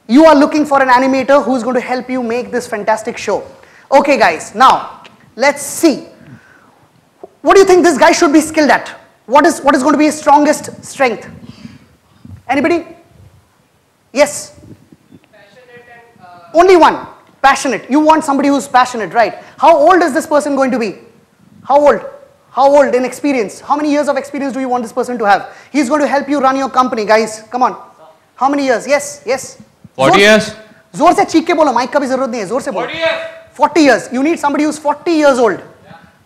You are looking for an animator who is going to help you make this fantastic show. Okay guys, now let's see. What do you think this guy should be skilled at? What is going to be his strongest strength? Anybody? Yes? Passionate and Only one. Passionate. You want somebody who's passionate, right? How old is this person going to be? How old? How old in experience? How many years of experience do you want this person to have? He's going to help you run your company, guys. Come on. How many years? Yes, yes. 40 years. जोर से चीख के बोलो, mic का भी जरूरत नहीं है, जोर से बोलो. 40 years. 40 years. You need somebody who's 40 years old.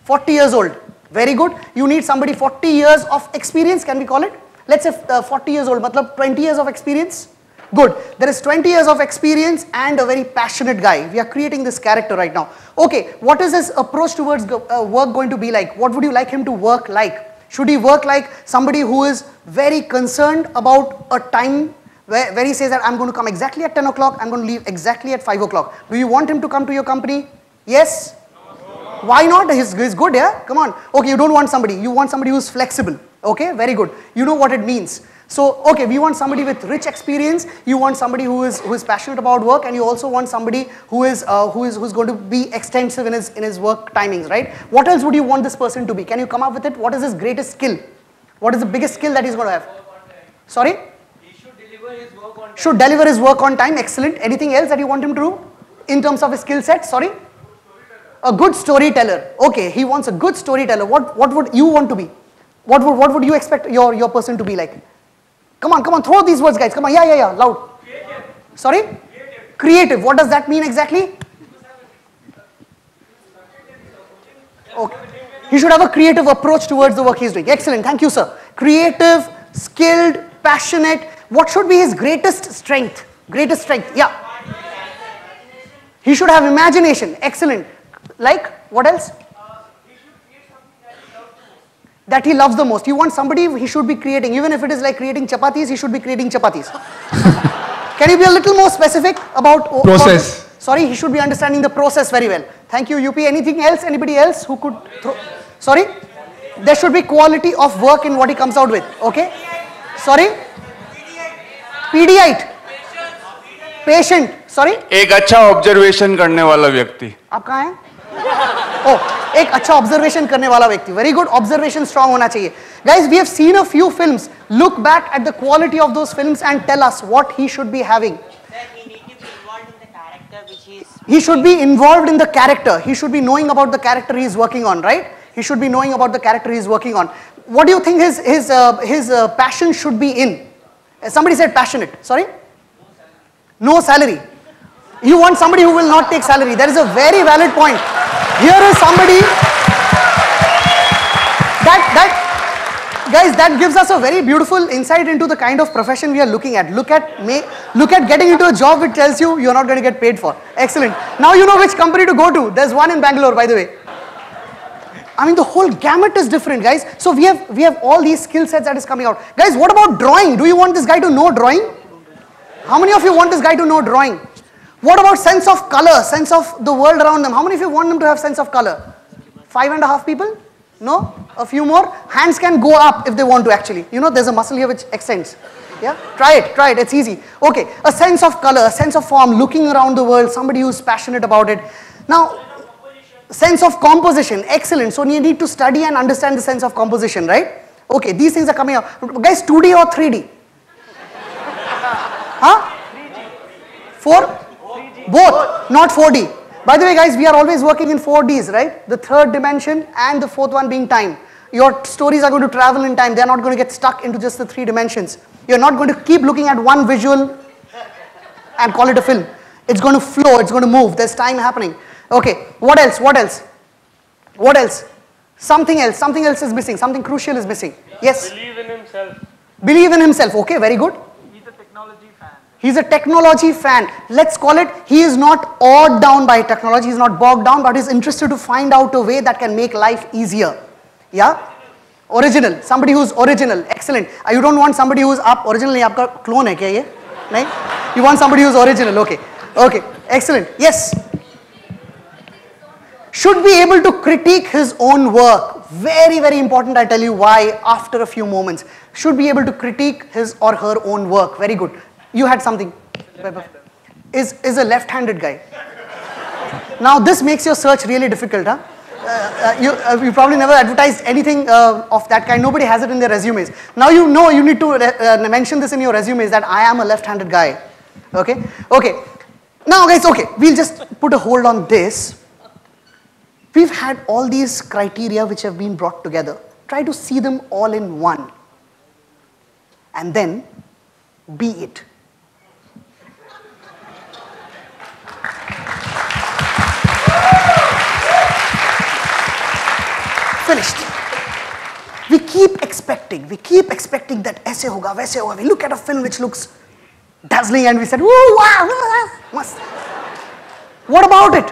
40 years old. Very good. You need somebody 40 years of experience, can we call it? Let's say 40 years old, matlab 20 years of experience. Good. There is 20 years of experience and a very passionate guy. We are creating this character right now. Okay, what is his approach towards work going to be like? What would you like him to work like? Should he work like somebody who is very concerned about a time where he says that I'm going to come exactly at 10 o'clock, I'm going to leave exactly at 5 o'clock. Do you want him to come to your company? Yes? No. Why not? He's good, yeah? Come on. Okay, you don't want somebody. You want somebody who's flexible. Okay, very good. You know what it means. So, okay, we want somebody with rich experience. You want somebody who is passionate about work, and you also want somebody who's going to be extensive in his work timings, right? What else would you want this person to be? Can you come up with it? What is his greatest skill? What is the biggest skill that he's going to have? Sorry? He should deliver his work on time. Should deliver his work on time. Excellent. Anything else that you want him to do in terms of his skill set? Sorry? A good storyteller. Okay, he wants a good storyteller. What would you want to be? What would you expect your person to be like? Come on, throw these words, guys. Come on, yeah, loud. Creative. Sorry? Creative. What does that mean exactly? Okay. He should have a creative approach towards the work he's doing. Excellent. Thank you, sir. Creative, skilled, passionate. What should be his greatest strength? Greatest strength. Yeah. He should have imagination. Excellent. Like, what else? That he loves the most. You want somebody he should be creating, even if it is like creating chapatis, he should be creating chapatis. Can you be a little more specific about Process. Sorry, he should be understanding the process very well. Thank you, UP. Anything else? Anybody else who could throw? Sorry? There should be quality of work in what he comes out with. Okay? Sorry? Pediate. Patient. Sorry? एक अच्छा observation करने वाला व्यक्ति. आप कहाँ हैं? Oh, एक अच्छा ऑब्जर्वेशन करने वाला व्यक्ति. Very good. Observation strong होना चाहिए. Guys, we have seen a few films. Look back at the quality of those films and tell us what he should be having. He should be involved in the character. He should be knowing about the character he is working on, right? He should be knowing about the character he is working on. What do you think his passion should be in? Somebody said passionate. Sorry? No salary. You want somebody who will not take salary. That is a very valid point. Here is somebody guys, that gives us a very beautiful insight into the kind of profession we are looking at. Look at getting into a job which tells you you're not going to get paid for. Excellent. Now you know which company to go to. There's one in Bangalore, by the way. I mean, the whole gamut is different, guys. So we have all these skill sets that is coming out. Guys, what about drawing? Do you want this guy to know drawing? How many of you want this guy to know drawing? What about sense of color, sense of the world around them? How many of you want them to have sense of color? 5.5 people? No? A few more? Hands can go up if they want to actually. You know, there's a muscle here which extends. Yeah? Try it, it's easy. Okay, a sense of color, a sense of form, looking around the world, somebody who's passionate about it. Now, sense of composition, excellent. So you need to study and understand the sense of composition, right? Okay, these things are coming up. Guys, 2D or 3D? Huh? 4? Both, not 4D. By the way, guys, we are always working in 4Ds, right? The third dimension and the fourth one being time. Your stories are going to travel in time. They're not going to get stuck into just the 3 dimensions. You're not going to keep looking at one visual and call it a film. It's going to flow, it's going to move. There's time happening. Okay, what else? What else? What else? Something else is missing. Something crucial is missing. Yes? Believe in himself. Believe in himself. Okay, very good. He's a technology fan. He's a technology fan. Let's call it, he is not awed down by technology, he's not bogged down, but he's interested to find out a way that can make life easier. Yeah? Original. Somebody who's original. Excellent. You don't want somebody who's up. Original nahi, aapka clone hai kya ye? Nahi? You want somebody who's original. Okay. Okay. Excellent. Yes. Should be able to critique his own work. Very, very important. I'll tell you why after a few moments. Should be able to critique his or her own work. Very good. You had something. Is a left-handed guy. Now this makes your search really difficult, huh? You probably never advertised anything of that kind. Nobody has it in their resumes. Now you know you need to mention this in your resumes that I am a left-handed guy. Okay? Okay. Now guys, okay, we'll just put a hold on this. We've had all these criteria which have been brought together. Try to see them all in one. And then, be it. Finished. We keep expecting that aise hoga, waise hoga. We look at a film which looks dazzling and we said, "Ooh, wow, must." What about it?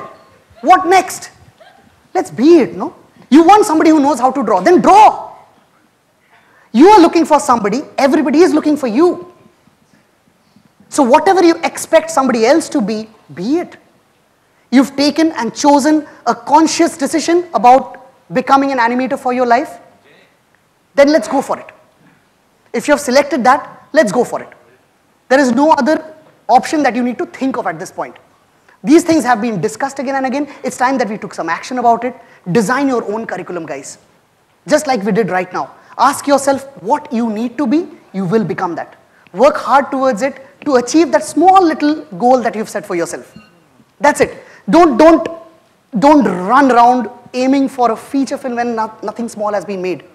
What next? Let's be it, no? You want somebody who knows how to draw, then draw. You are looking for somebody, everybody is looking for you. So whatever you expect somebody else to be it. You've taken and chosen a conscious decision about becoming an animator for your life, then let's go for it. If you have selected that, let's go for it. There is no other option that you need to think of at this point. These things have been discussed again and again. It's time that we took some action about it. Design your own curriculum, guys. Just like we did right now. Ask yourself what you need to be, you will become that. Work hard towards it to achieve that small little goal that you've set for yourself. That's it. Don't run around aiming for a feature film when nothing small has been made.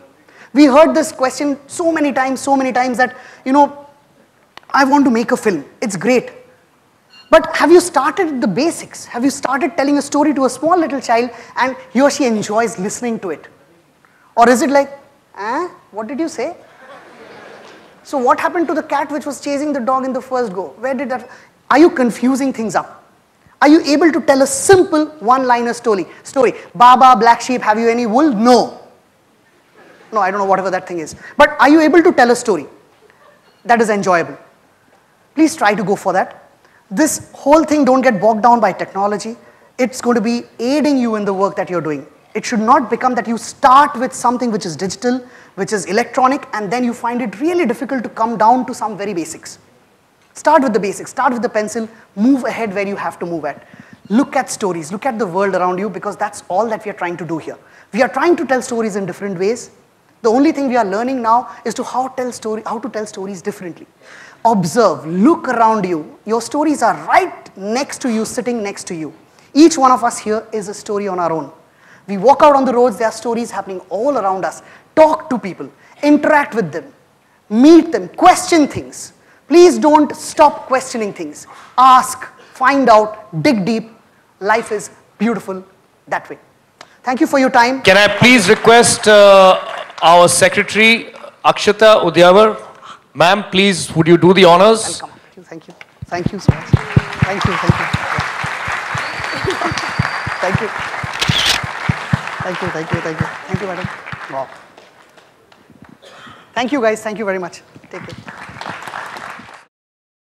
We heard this question so many times that, I want to make a film. It's great. But have you started the basics? Have you started telling a story to a small little child and he or she enjoys listening to it? Or is it like, what did you say? So what happened to the cat which was chasing the dog in the first go? Where did that? Are you confusing things up? Are you able to tell a simple one-liner story? Baba, black sheep, have you any wool? No. No, I don't know whatever that thing is. But are you able to tell a story that is enjoyable? Please try to go for that. This whole thing, don't get bogged down by technology. It's going to be aiding you in the work that you're doing. It should not become that you start with something which is digital, which is electronic, and then you find it really difficult to come down to some very basics. Start with the basics, start with the pencil, move ahead where you have to move at. Look at stories, look at the world around you, because that's all that we are trying to do here. We are trying to tell stories in different ways. The only thing we are learning now is how to tell stories differently. Observe, look around you. Your stories are right next to you, sitting next to you. Each one of us here is a story on our own. We walk out on the roads, there are stories happening all around us. Talk to people, interact with them, meet them, question things. Please don't stop questioning things. Ask, find out, dig deep. Life is beautiful that way. Thank you for your time. Can I please request our secretary, Akshata Udyavar? Ma'am, please, would you do the honors? Welcome. Thank you. Thank you so much. Thank you. Thank you, madam. Wow. Thank you, guys. Thank you very much. Take care.